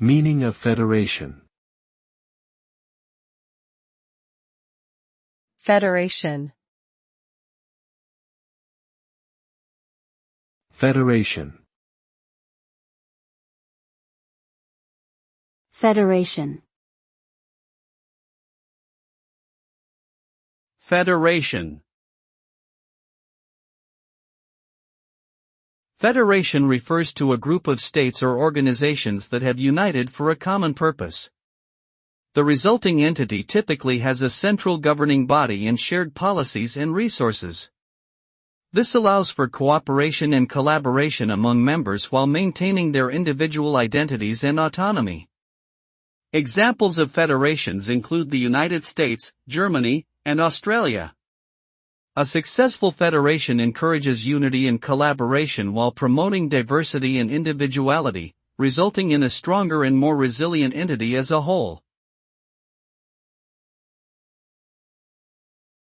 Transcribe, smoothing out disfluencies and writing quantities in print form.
Meaning of federation. Federation. Federation. Federation. Federation. Federation refers to a group of states or organizations that have united for a common purpose. The resulting entity typically has a central governing body and shared policies and resources. This allows for cooperation and collaboration among members while maintaining their individual identities and autonomy. Examples of federations include the United States, Germany, and Australia. A successful federation encourages unity and collaboration while promoting diversity and individuality, resulting in a stronger and more resilient entity as a whole.